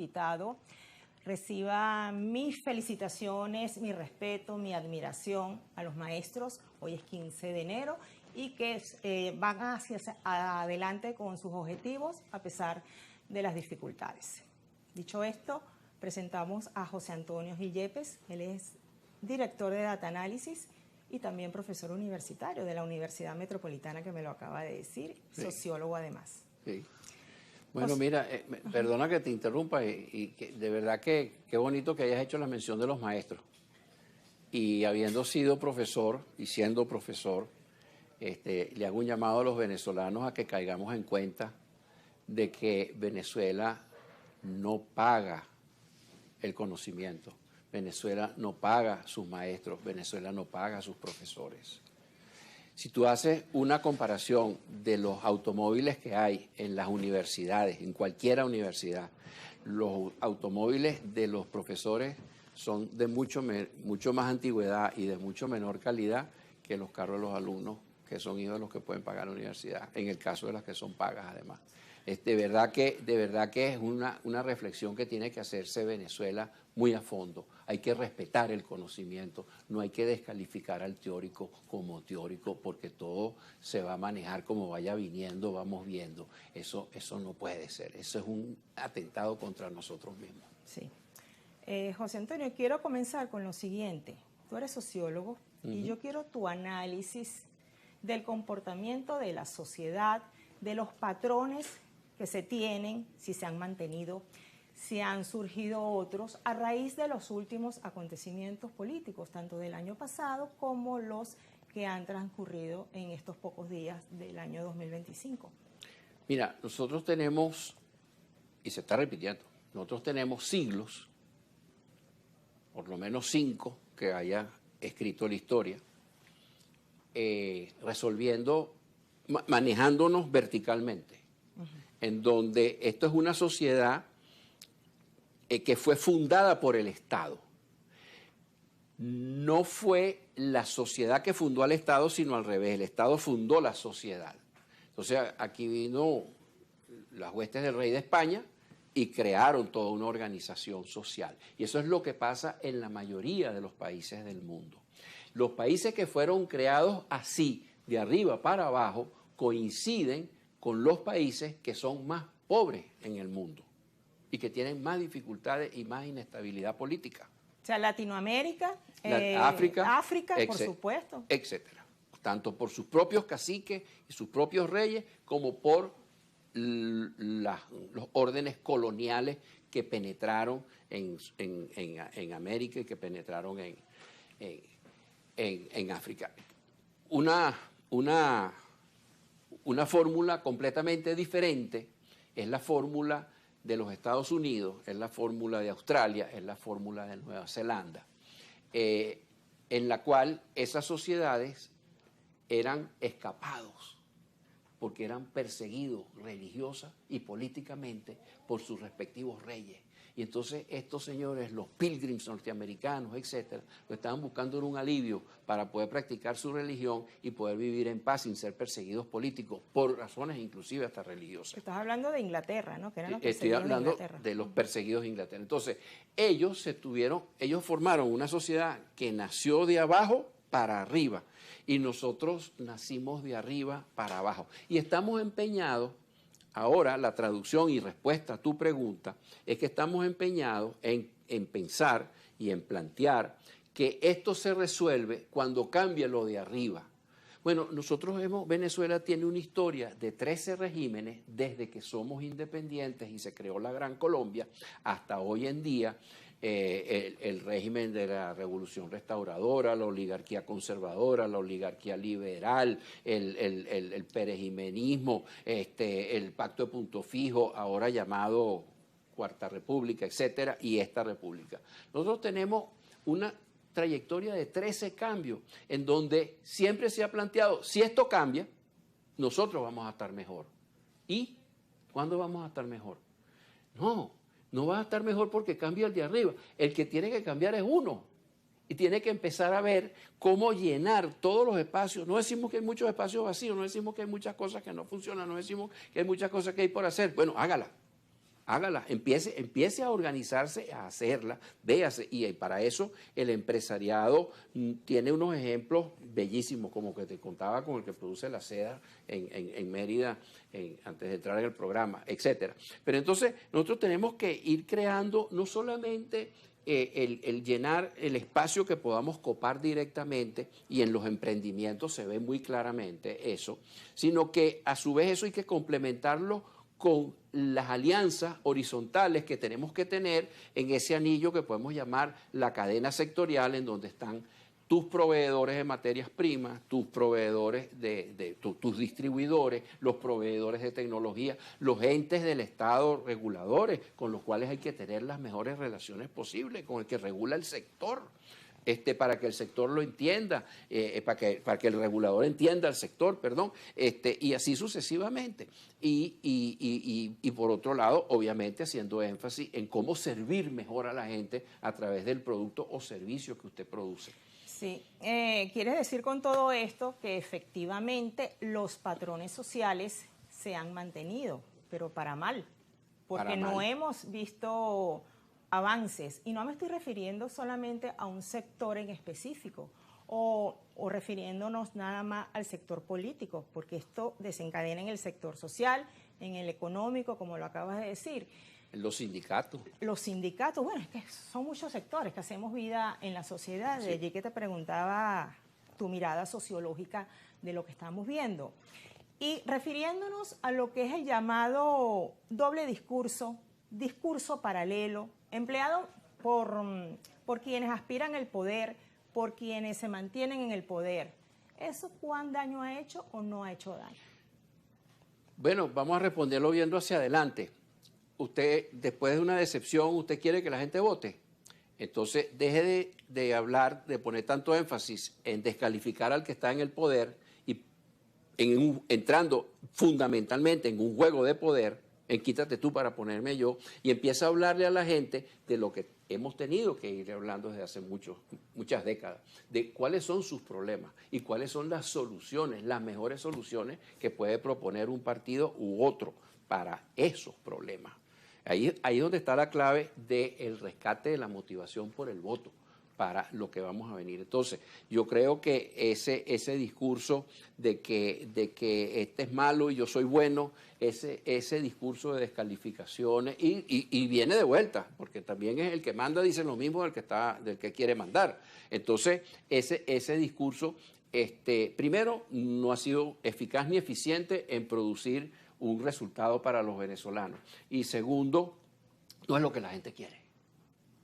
invitado. Reciba mis felicitaciones, mi respeto, mi admiración a los maestros. Hoy es 15 de enero y que van hacia adelante con sus objetivos a pesar de las dificultades. Dicho esto, presentamos a José Antonio Gil Yepes. Él es director de Data Análisis y también profesor universitario de la Universidad Metropolitana, que me lo acaba de decir, sí. Sociólogo además. Sí. Bueno, mira, perdona que te interrumpa y que de verdad que qué bonito que hayas hecho la mención de los maestros. Y habiendo sido profesor y siendo profesor, le hago un llamado a los venezolanos a que caigamos en cuenta de que Venezuela no paga el conocimiento, Venezuela no paga sus maestros, Venezuela no paga sus profesores. Si tú haces una comparación de los automóviles que hay en las universidades, en cualquier universidad, los automóviles de los profesores son de mucho más antigüedad y de mucho menor calidad que los carros de los alumnos, que son hijos de los que pueden pagar la universidad, en el caso de las que son pagas además. De verdad que es una reflexión que tiene que hacerse Venezuela muy a fondo. Hay que respetar el conocimiento, no hay que descalificar al teórico como teórico, porque todo se va a manejar como vaya viniendo, vamos viendo. Eso no puede ser, eso es un atentado contra nosotros mismos. Sí. José Antonio, quiero comenzar con lo siguiente. Tú eres sociólogo y yo quiero tu análisis del comportamiento de la sociedad, de los patrones que se tienen, si se han mantenido, si han surgido otros a raíz de los últimos acontecimientos políticos, tanto del año pasado como los que han transcurrido en estos pocos días del año 2025. Mira, nosotros tenemos, y se está repitiendo, nosotros tenemos siglos, por lo menos 5 que haya escrito la historia, manejándonos verticalmente. En donde esto es una sociedad que fue fundada por el Estado. No fue la sociedad que fundó al Estado, sino al revés, el Estado fundó la sociedad. Entonces aquí vino las huestes del rey de España y crearon toda una organización social. Y eso es lo que pasa en la mayoría de los países del mundo. Los países que fueron creados así, de arriba para abajo, coinciden con los países que son más pobres en el mundo y que tienen más dificultades y más inestabilidad política. O sea, Latinoamérica, África, por supuesto. Etcétera. Tanto por sus propios caciques y sus propios reyes, como por los órdenes coloniales que penetraron en América y que penetraron en África. Una fórmula completamente diferente es la fórmula de los Estados Unidos, es la fórmula de Australia, es la fórmula de Nueva Zelanda, en la cual esas sociedades eran escapados porque eran perseguidos religiosa y políticamente por sus respectivos reyes. Y entonces estos señores, los pilgrims norteamericanos, etcétera, lo estaban buscando en un alivio para poder practicar su religión y poder vivir en paz sin ser perseguidos políticos, por razones inclusive hasta religiosas. Estás hablando de Inglaterra, ¿no? Que eran los Estoy hablando de los perseguidos de Inglaterra. Entonces, ellos formaron una sociedad que nació de abajo para arriba y nosotros nacimos de arriba para abajo. Y estamos empeñados. Ahora, la traducción y respuesta a tu pregunta es que estamos empeñados en pensar y en plantear que esto se resuelve cuando cambie lo de arriba. Bueno, Venezuela tiene una historia de 13 regímenes desde que somos independientes y se creó la Gran Colombia hasta hoy en día. El régimen de la Revolución Restauradora, la oligarquía conservadora, la oligarquía liberal, el perejimenismo, el Pacto de Punto Fijo, ahora llamado Cuarta República, etcétera, y esta república. Nosotros tenemos una trayectoria de 13 cambios, en donde siempre se ha planteado, si esto cambia, nosotros vamos a estar mejor. ¿Y cuándo vamos a estar mejor? No va a estar mejor porque cambia el de arriba. El que tiene que cambiar es uno. Y tiene que empezar a ver cómo llenar todos los espacios. No decimos que hay muchos espacios vacíos, no decimos que hay muchas cosas que no funcionan, no decimos que hay muchas cosas que hay por hacer. Bueno, hágala. hágala, empiece a organizarse, a hacerla, véase. Y para eso el empresariado tiene unos ejemplos bellísimos, como que te contaba con el que produce la seda en Mérida, antes de entrar en el programa, etcétera. Pero entonces nosotros tenemos que ir creando no solamente el llenar el espacio que podamos copar directamente, y en los emprendimientos se ve muy claramente eso, sino que a su vez eso hay que complementarlo con las alianzas horizontales que tenemos que tener en ese anillo que podemos llamar la cadena sectorial, en donde están tus proveedores de materias primas, tus proveedores tus distribuidores, los proveedores de tecnología, los entes del Estado reguladores, con los cuales hay que tener las mejores relaciones posibles, con el que regula el sector. Para que el sector lo entienda, para que el regulador entienda al sector, perdón, y así sucesivamente. Y por otro lado, obviamente haciendo énfasis en cómo servir mejor a la gente a través del producto o servicio que usted produce. Sí, ¿quieres decir con todo esto que efectivamente los patrones sociales se han mantenido, pero para mal? Porque no hemos visto avances, y no me estoy refiriendo solamente a un sector en específico o refiriéndonos nada más al sector político, porque esto desencadena en el sector social, en el económico, como lo acabas de decir. Los sindicatos. Los sindicatos, bueno, es que son muchos sectores que hacemos vida en la sociedad, de allí que te preguntaba tu mirada sociológica de lo que estamos viendo. Y refiriéndonos a lo que es el llamado doble discurso, discurso paralelo, empleado por quienes aspiran al poder, por quienes se mantienen en el poder. ¿Eso cuán daño ha hecho o no ha hecho daño? Bueno, vamos a responderlo viendo hacia adelante. Usted, después de una decepción, ¿usted quiere que la gente vote? Entonces, deje de hablar, de poner tanto énfasis en descalificar al que está en el poder y entrando fundamentalmente en un juego de poder, en quítate tú para ponerme yo, y empieza a hablarle a la gente de lo que hemos tenido que ir hablando desde hace muchas décadas, de cuáles son sus problemas y cuáles son las soluciones, las mejores soluciones que puede proponer un partido u otro para esos problemas. Ahí es donde está la clave del rescate de la motivación por el voto para lo que vamos a venir. Entonces, yo creo que ese discurso de que este es malo y yo soy bueno, ese discurso de descalificaciones, y viene de vuelta, porque también es el que manda, dice lo mismo del que quiere mandar. Entonces, ese discurso, primero, no ha sido eficaz ni eficiente en producir un resultado para los venezolanos. Y segundo, no es lo que la gente quiere.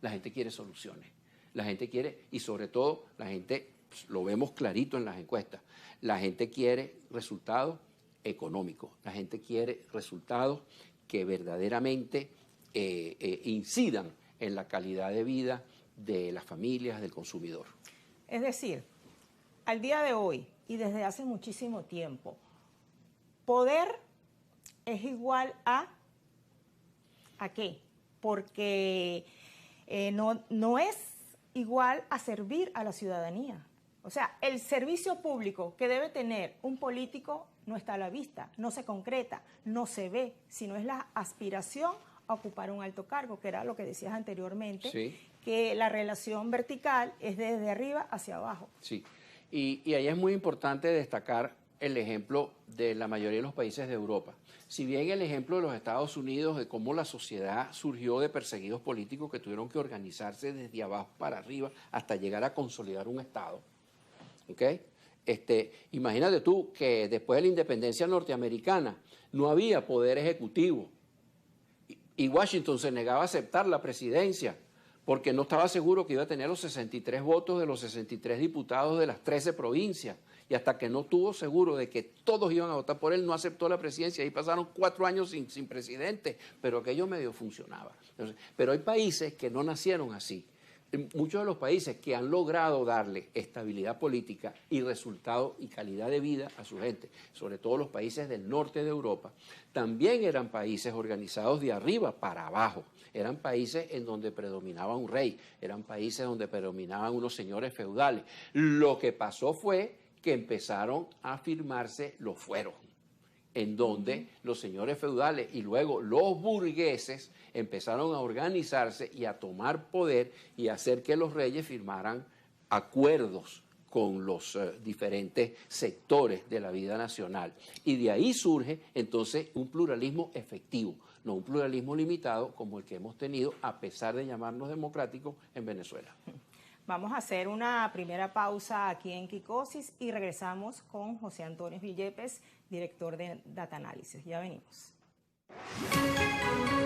La gente quiere soluciones. La gente quiere, y sobre todo, la gente, lo vemos clarito en las encuestas, la gente quiere resultados económicos. La gente quiere resultados que verdaderamente incidan en la calidad de vida de las familias, del consumidor. Es decir, al día de hoy y desde hace muchísimo tiempo, poder es igual ¿a qué? Porque no es igual a servir a la ciudadanía. O sea, el servicio público que debe tener un político no está a la vista, no se concreta, no se ve, sino es la aspiración a ocupar un alto cargo, que era lo que decías anteriormente, sí, que la relación vertical es desde arriba hacia abajo. Sí, y ahí es muy importante destacar el ejemplo de la mayoría de los países de Europa. Si bien el ejemplo de los Estados Unidos, de cómo la sociedad surgió de perseguidos políticos que tuvieron que organizarse desde abajo para arriba hasta llegar a consolidar un Estado. ¿Okay? Imagínate tú que después de la independencia norteamericana no había poder ejecutivo y Washington se negaba a aceptar la presidencia porque no estaba seguro que iba a tener los 63 votos de los 63 diputados de las 13 provincias. Y hasta que no estuvo seguro de que todos iban a votar por él, no aceptó la presidencia. Y pasaron 4 años sin presidente, pero aquello medio funcionaba. Entonces, pero hay países que no nacieron así. Muchos de los países que han logrado darle estabilidad política y resultado y calidad de vida a su gente, sobre todo los países del norte de Europa, también eran países organizados de arriba para abajo. Eran países en donde predominaba un rey, eran países donde predominaban unos señores feudales. Lo que pasó fue que empezaron a firmarse los fueros. en donde los señores feudales y luego los burgueses empezaron a organizarse y a tomar poder y a hacer que los reyes firmaran acuerdos con los diferentes sectores de la vida nacional. Y de ahí surge entonces un pluralismo efectivo, no un pluralismo limitado como el que hemos tenido a pesar de llamarnos democráticos en Venezuela. Vamos a hacer una primera pausa aquí en Kikosis y regresamos con José Antonio Villepes, director de Data Análisis. Ya venimos.